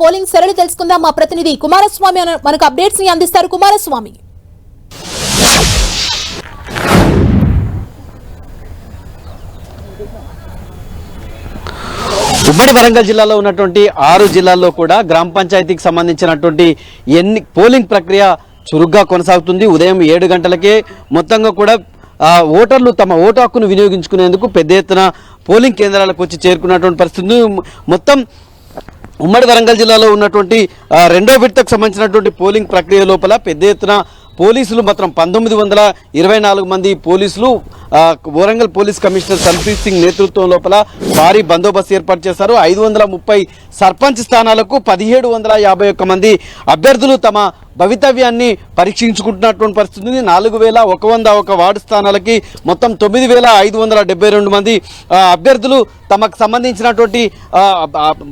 Polling సరళి తెలుసుకుందాం. మా ప్రతినిధి కుమారస్వామి మనకు అప్డేట్స్ ని అందిస్తారు. కుమారస్వామి, ఉమ్మడి వరంగల్ జిల్లాలో ఉన్నటువంటి 6 జిల్లాల్లో కూడా గ్రామ పంచాయతీకి సంబంధించినటువంటి పోలింగ్ ప్రక్రియ చురుగ్గా కొనసాగుతుంది. ఉదయం 7 గంటలకే మొత్తంగా కూడా ఓటర్లు తమ ఓటు హక్కును వినియోగించుకునేందుకు పెద్ద ఎత్తున పోలింగ్ కేంద్రాలకు వచ్చి చేరుకున్నటువంటి పరిస్థితి. మొత్తం ఉమ్మడి వరంగల్ జిల్లాలో ఉన్నటువంటి 2వ విడతకు సంబంధించినటువంటి పోలింగ్ ప్రక్రియ లోపల పెద్ద ఎత్తున పోలీసులు మాత్రం 1924 మంది పోలీసులు వరంగల్ పోలీస్ కమిషనర్ సంప్రీత్ సింగ్ నేతృత్వం లోపల భారీ బందోబస్తు ఏర్పాటు చేశారు. 530 సర్పంచ్ స్థానాలకు 1751 మంది అభ్యర్థులు తమ భవితవ్యాన్ని పరీక్షించుకుంటున్నటువంటి పరిస్థితి ఉంది. 4101 వార్డు స్థానాలకి మొత్తం 9572 మంది అభ్యర్థులు తమకు సంబంధించినటువంటి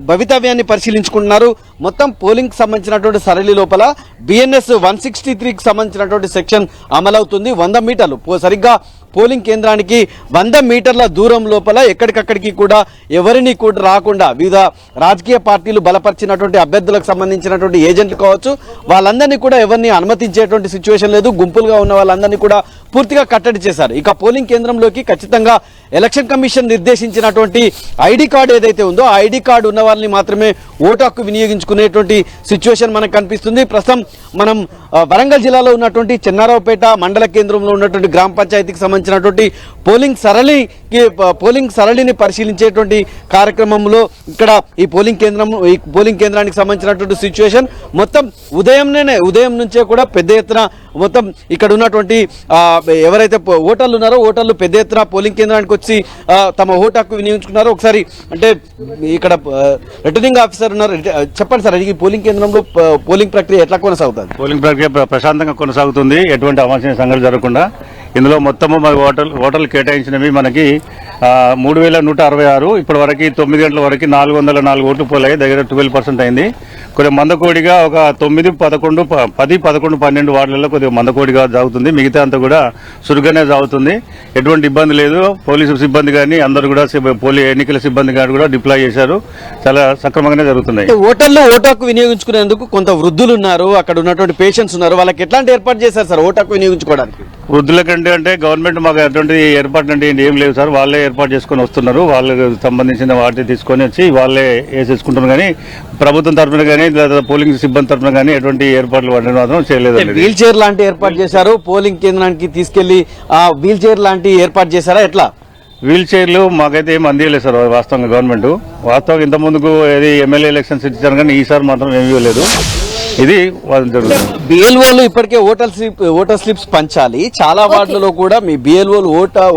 భవితవ్యాన్ని పరిశీలించుకుంటున్నారు. మొత్తం పోలింగ్ సంబంధించినటువంటి సరళి లోపల బిఎన్ఎస్ 163కి సంబంధించినటువంటి సెక్షన్ అమలవుతుంది. 100 మీటర్లు సరిగ్గా పోలింగ్ కేంద్రానికి 100 మీటర్ల దూరం లోపల ఎక్కడికక్కడికి కూడా ఎవరిని కూడా రాకుండా వివిధ రాజకీయ పార్టీలు బలపరిచినటువంటి అభ్యర్థులకు సంబంధించినటువంటి ఏజెంట్లు కావచ్చు, వాళ్ళందరినీ కూడా ఎవరిని అనుమతించేటువంటి సిచ్యువేషన్ లేదు. గుంపులుగా ఉన్న వాళ్ళందరినీ కూడా పూర్తిగా కట్టడి చేశారు. ఇక పోలింగ్ కేంద్రంలోకి ఖచ్చితంగా ఎలక్షన్ కమిషన్ నిర్దేశించినటువంటి ఐడి కార్డు ఏదైతే ఉందో ఆ ఐడి కార్డు ఉన్న వాళ్ళని మాత్రమే ఓటు హక్కు వినియోగించుకునేటువంటి సిచ్యువేషన్ మనకు కనిపిస్తుంది. ప్రస్తుతం మనం వరంగల్ జిల్లాలో ఉన్నటువంటి చెన్నారావుపేట మండల కేంద్రంలో ఉన్నటువంటి గ్రామ పంచాయతీకి సంబంధించినటువంటి పోలింగ్ సరళిని పరిశీలించేటువంటి కార్యక్రమంలో ఇక్కడ ఈ పోలింగ్ కేంద్రానికి సంబంధించినటువంటి సిచ్యువేషన్ మొత్తం ఉదయం నుంచే కూడా పెద్ద ఎత్తున మొత్తం ఇక్కడ ఉన్నటువంటి ఎవరైతే ఓటర్లు ఉన్నారో ఓటర్లు పెద్ద ఎత్తున పోలింగ్ కేంద్రానికి వచ్చి తమ ఓటు హక్కు వినియోగించుకున్నారో ఒకసారి అంటే ఇక్కడ రిటర్నింగ్ ఆఫీసర్ ఉన్నారు, చెప్పండి సార్, ఈ పోలింగ్ కేంద్రంలో పోలింగ్ ప్రక్రియ ఎట్లా కొనసాగుతుంది? పోలింగ్ ప్రక్రియ ప్రశాంతంగా కొనసాగుతుంది, ఎటువంటి అవాంఛనీయ సంఘటనలు జరగకుండా. ఇందులో మొత్తము ఓటర్లు కేటాయించినవి మనకి 3166. ఇప్పటి వరకు 9 గంటల వరకు 404 ఓట్లు పోలాయి, దగ్గర 12% అయింది. కొద్దిగా మందకోడిగా ఒక 9, 11, 10, 11, 12 వార్డులలో కొద్దిగా మందకోడిగా సాగుతుంది. మిగతా అంతా కూడా చురుగ్గానే సాగుతుంది, ఎటువంటి ఇబ్బంది లేదు. పోలీసు సిబ్బంది కానీ అందరూ కూడా ఎన్నికల సిబ్బంది కానీ కూడా డిప్లాయ్ చేశారు, చాలా సక్రమంగానే జరుగుతున్నాయి. ఓటర్లు ఓటు హక్కు వినియోగించుకునేందుకు కొంత వృద్ధులు ఉన్నారు, అక్కడ ఉన్నటువంటి పేషెంట్స్ ఉన్నారు, వాళ్ళకి ఎట్లాంటి ఏర్పాటు చేశారు సార్ ఓటు హక్కు వినియోగించుకోవడానికి? వృద్ధుల కంటే అంటే గవర్నమెంట్ మాకు ఎటువంటి ఏర్పాట్లు అంటే ఏం లేవు సార్, వాళ్ళే ఏర్పాటు చేసుకుని వస్తున్నారు. వాళ్ళకి సంబంధించిన వాటిని తీసుకొని వచ్చి వాళ్ళే వేసేసుకుంటున్నారు. కానీ ప్రభుత్వం తరఫున కానీ లేదా పోలింగ్ సిబ్బంది తరఫున కానీ ఎటువంటి ఏర్పాట్లు వాటిని మాత్రం చేయలేదు. వీల్ చైర్ లాంటి ఏర్పాటు చేశారు, పోలింగ్ కేంద్రానికి తీసుకెళ్లి వీల్ చైర్ లాంటి ఏర్పాటు చేశారా? ఎట్లా? వీల్ చైర్లు మాకైతే ఏం అందియలేదు సార్ వాస్తవంగా గవర్నమెంట్. వాస్తవంగా ఇంత ముందుకు ఏది ఎమ్మెల్యే ఎలక్షన్స్ ఇచ్చారు కానీ ఈసారి మాత్రం ఏమీ ఇవ్వలేదు. ఇది బిఎల్ఓలు ఇప్పటికే ఓటర్ స్లిప్స్ పంచాలి, చాలా వార్డులలో కూడా మీ బిఎల్ఓలు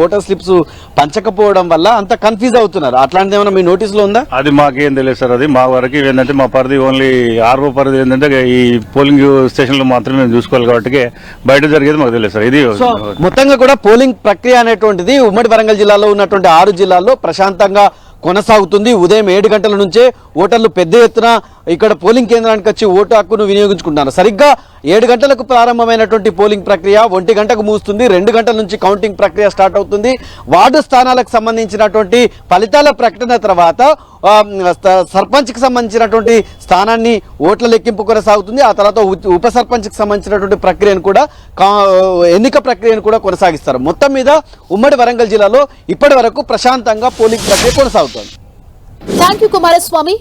ఓటర్ స్లిప్స్ పంచకపోవడం వల్ల అంత కన్ఫ్యూజ్ అవుతున్నారు. అట్లాంటిది ఏమైనా మీ నోటీసులో ఉందా? అది మాకేం తెలియదు సార్. అది మా వరకు ఏంటంటే మా పరిధి ఓన్లీ ఆర్ఓ పరిధి ఏంటంటే ఈ పోలింగ్ స్టేషన్ లో మాత్రమే మేము చూసుకోవాలి కాబట్టి బయట జరిగేది మాకు తెలియదు సార్. ఇది మొత్తంగా కూడా పోలింగ్ ప్రక్రియ అనేటువంటిది ఉమ్మడి వరంగల్ జిల్లాలో ఉన్నటువంటి 6 జిల్లాల్లో ప్రశాంతంగా కొనసాగుతుంది. ఉదయం 7 గంటల నుంచే ఓటర్లు పెద్ద ఎత్తున ఇక్కడ పోలింగ్ కేంద్రానికి వచ్చి ఓటు హక్కును వినియోగించుకుంటున్నారు. సరిగ్గా 7 గంటలకు ప్రారంభమైనటువంటి పోలింగ్ ప్రక్రియ 1 గంటకు ముగుస్తుంది. 2 గంటల నుంచి కౌంటింగ్ ప్రక్రియ స్టార్ట్ అవుతుంది. వార్డు స్థానాలకు సంబంధించినటువంటి ఫలితాల ప్రకటన తర్వాత సర్పంచ్కి సంబంధించినటువంటి స్థానాన్ని ఓట్ల లెక్కింపు కొనసాగుతుంది. ఆ తర్వాత ఉప సర్పంచ్కి సంబంధించినటువంటి ప్రక్రియను కూడా ఎన్నిక ప్రక్రియను కూడా కొనసాగిస్తారు. మొత్తం మీద ఉమ్మడి వరంగల్ జిల్లాలో ఇప్పటి వరకు ప్రశాంతంగా పోలింగ్ ప్రక్రియ కొనసాగుతుంది. Thank you Kumaraswamy.